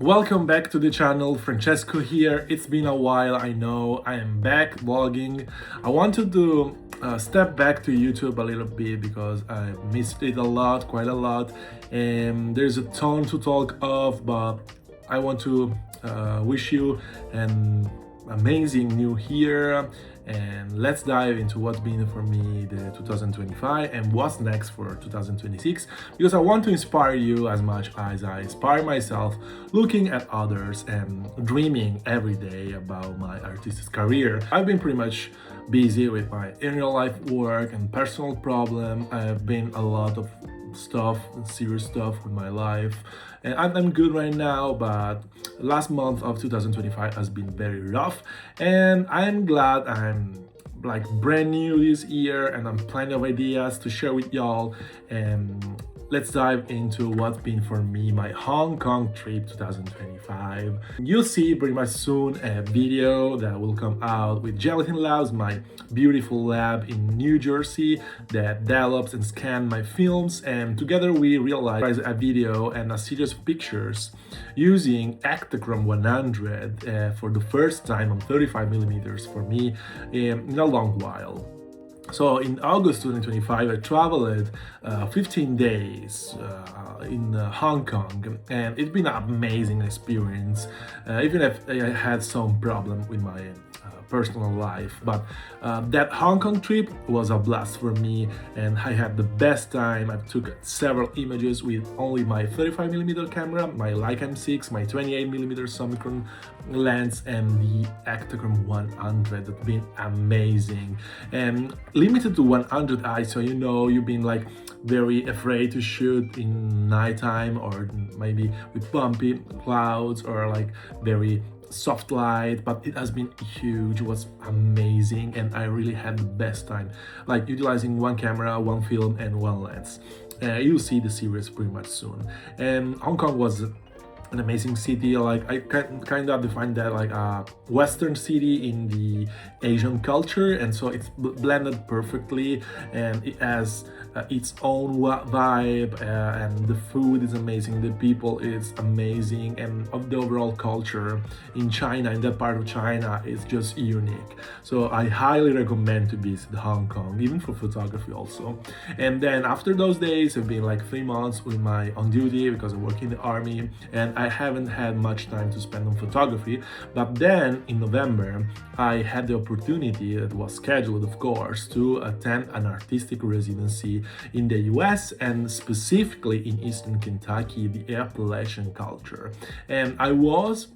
Welcome back to the channel, Francesco here. It's been a while, I know. I am back vlogging. I wanted to step back to YouTube a little bit because I missed it a lot, quite a lot, and there's a ton to talk of, but I want to wish you an amazing new year, and let's dive into what's been for me the 2025 and what's next for 2026, because I want to inspire you as much as I inspire myself looking at others and dreaming every day about my artistic career. I've been pretty much busy with my inner life work and personal problem. I've been a lot of stuff, serious stuff with my life, and I'm good right now, but last month of 2025 has been very rough, and I'm glad I'm like brand new this year and I'm plenty of ideas to share with y'all. And let's dive into what's been for me my Hong Kong trip 2025. You'll see pretty much soon a video that will come out with Gelatin Labs, my beautiful lab in New Jersey that develops and scans my films, and together we realized a video and a series of pictures using Ektachrome 100 for the first time on 35mm for me in a long while. So in August 2025, I traveled 15 days in Hong Kong, and it's been an amazing experience, even if I had some problem with my personal life. But that Hong Kong trip was a blast for me, and I had the best time. I took several images with only my 35mm camera, my Leica M6, my 28mm Summicron lens, and the Ektachrome 100. That's been amazing, and limited to 100 ISO. You know, you've been like very afraid to shoot in nighttime or maybe with bumpy clouds or like very soft light, but it has been huge. It was amazing, and I really had the best time, like utilizing one camera, one film, and one lens. You'll see the series pretty much soon. And Hong Kong was an amazing city. Like I kind of define that like a Western city in the Asian culture, and so it's blended perfectly, and it has its own vibe, and the food is amazing, the people is amazing, and of the overall culture in China, in that part of China, is just unique. So I highly recommend to visit Hong Kong, even for photography also. And then after those days, I've been like 3 months with my on duty because I work in the army, and I haven't had much time to spend on photography. But then in November, I had the opportunity, that was scheduled of course, to attend an artistic residency in the US, and specifically in Eastern Kentucky, the Appalachian culture. And I was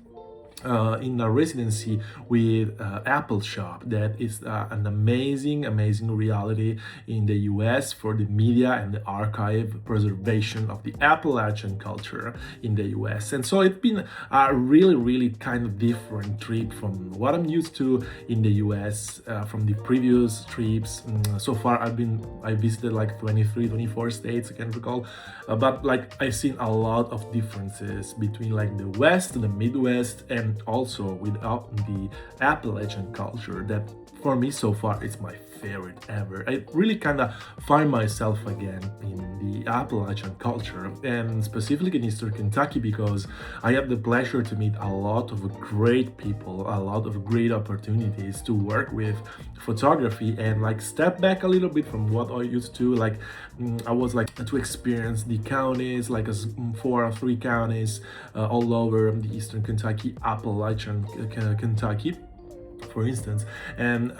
in a residency with Apple Shop, that is an amazing reality in the US for the media and the archive preservation of the Appalachian culture in the US. And so it's been a really kind of different trip from what I'm used to in the US from the previous trips. So far I visited like 24 states, I can recall, but like I've seen a lot of differences between like the West, the Midwest, and also without the Appalachian culture, that for me so far it's my favorite ever. I really kind of find myself again in the Appalachian culture, and specifically in Eastern Kentucky, because I had the pleasure to meet a lot of great people, a lot of great opportunities to work with photography, and like step back a little bit from what I used to like. I was like to experience the counties, like 4 or 3 counties all over the Eastern Kentucky, Appalachian Kentucky, for instance, and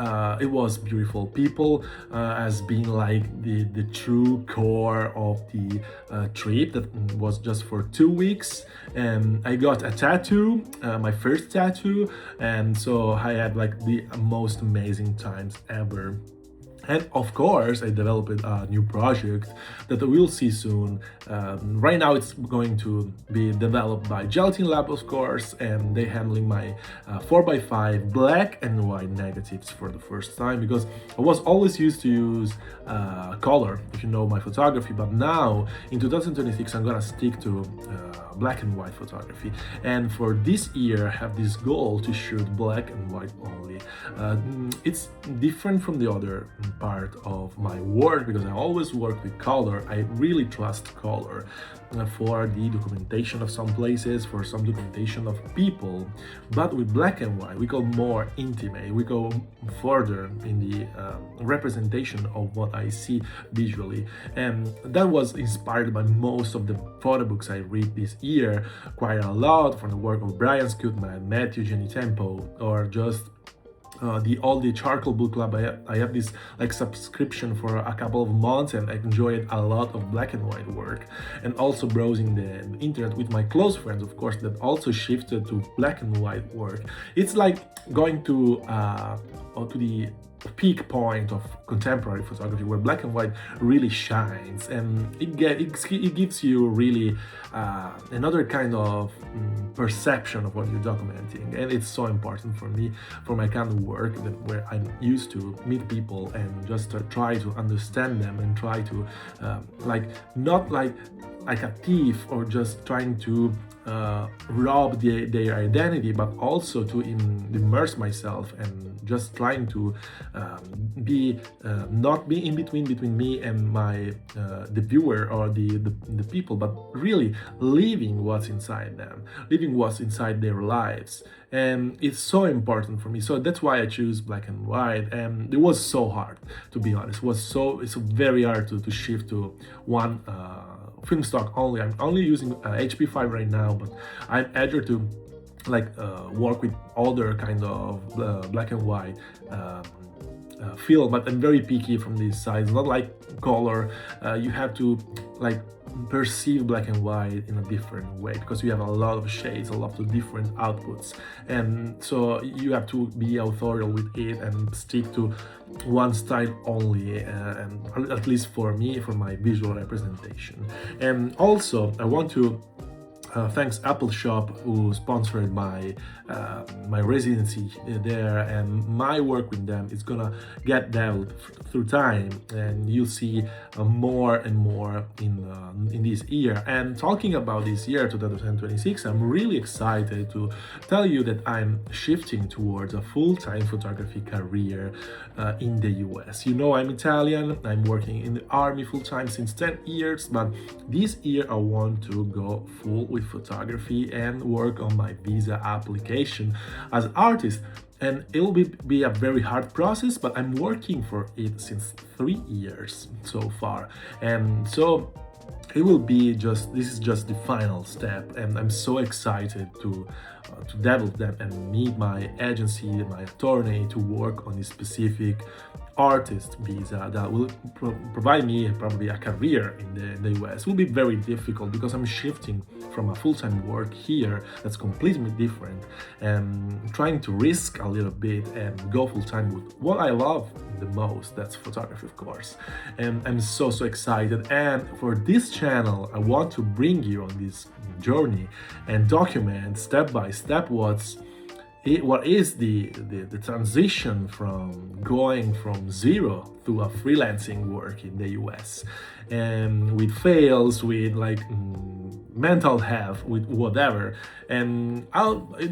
it was beautiful. People has been like the true core of the trip that was just for 2 weeks, and I got a tattoo, my first tattoo, and so I had like the most amazing times ever. And of course, I developed a new project that we'll see soon. Right now, it's going to be developed by Gelatin Lab, of course, and they handling my 4x5 black and white negatives for the first time, because I was always used to use color, if you know my photography, but now in 2026, I'm gonna stick to black and white photography. And for this year, I have this goal to shoot black and white only. It's different from the other part of my work because I always work with color. I really trust color for the documentation of some places, for some documentation of people. But with black and white, we go more intimate, we go further in the representation of what I see visually. And that was inspired by most of the photo books I read this year, quite a lot from the work of Brian Scutman, Matthew Jenny Tempo, or just all the charcoal book club. I have this like subscription for a couple of months, and I enjoyed a lot of black and white work, and also browsing the internet with my close friends, of course, that also shifted to black and white work. It's like going to the peak point of contemporary photography where black and white really shines, and it gives you really another kind of perception of what you're documenting. And it's so important for me, for my kind of work, where I'm used to meet people and just try to understand them and try to not like a thief or just trying to rob their identity, but also to immerse myself and just trying to not be in between me and my the viewer or the people, but really living what's inside them, living what's inside their lives. And it's so important for me, so that's why I choose black and white. And it was so hard, to be honest. It's very hard to shift to one film stock only. I'm only using HP5 right now, but I'm eager to work with other kind of black and white film, but I'm very picky from this side. It's not like color. You have to perceive black and white in a different way because you have a lot of shades, a lot of different outputs, and so you have to be authorial with it and stick to one style only, and at least for me, for my visual representation. And also I want to thanks Apple Shop, who sponsored my residency there, and my work with them is gonna get developed through time, and you'll see more and more in this year. And talking about this year 2026, I'm really excited to tell you that I'm shifting towards a full-time photography career in the US. You know, I'm Italian, I'm working in the army full-time since 10 years, but this year I want to go full with photography and work on my visa application as an artist. And it will be a very hard process, but I'm working for it since 3 years so far. And so it will be this is just the final step, and I'm so excited to develop them and meet my agency, my attorney, to work on this specific artist visa that will provide me probably a career in the US. It will be very difficult because I'm shifting from a full-time work here that's completely different, and trying to risk a little bit and go full-time with what I love the most, that's photography, of course. And I'm so excited. And for this channel, I want to bring you on this journey and document step by step what is the transition from going from zero to a freelancing work in the US, and with fails, with mental health, with whatever. And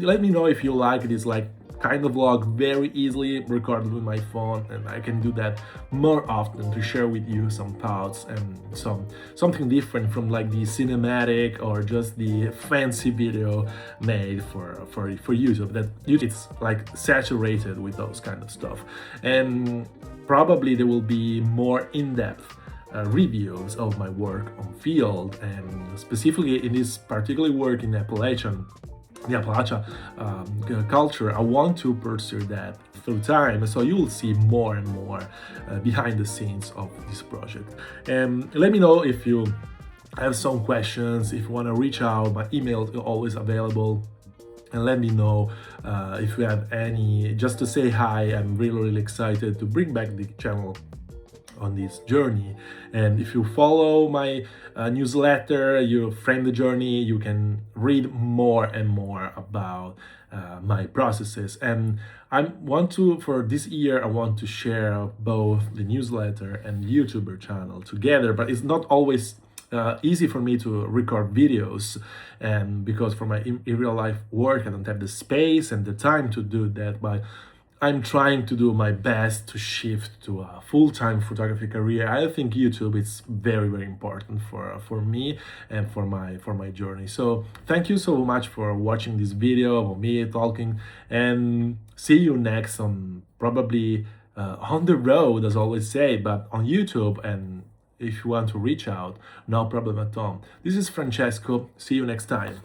let me know if you like this kind of vlog, very easily recorded with my phone, and I can do that more often to share with you some thoughts and something different from the cinematic or just the fancy video made for YouTube, that it's saturated with those kind of stuff. And probably there will be more in-depth reviews of my work on field, and specifically in this particular work in the Appalachian culture. I want to pursue that through time, so you will see more and more behind the scenes of this project. And let me know if you have some questions, if you want to reach out. My email is always available, and let me know if you have any, just to say hi. I'm really excited to bring back the channel on this journey. And if you follow my newsletter, you Frame the Journey, you can read more and more about my processes. And for this year, I want to share both the newsletter and YouTuber channel together, but it's not always easy for me to record videos, and because for my in real life work I don't have the space and the time to do that. But I'm trying to do my best to shift to a full-time photography career. I think YouTube is very, very important for me and for my journey. So thank you so much for watching this video of me talking, and see you next on probably on the road, as I always say, but on YouTube. And if you want to reach out, no problem at all. This is Francesco. See you next time.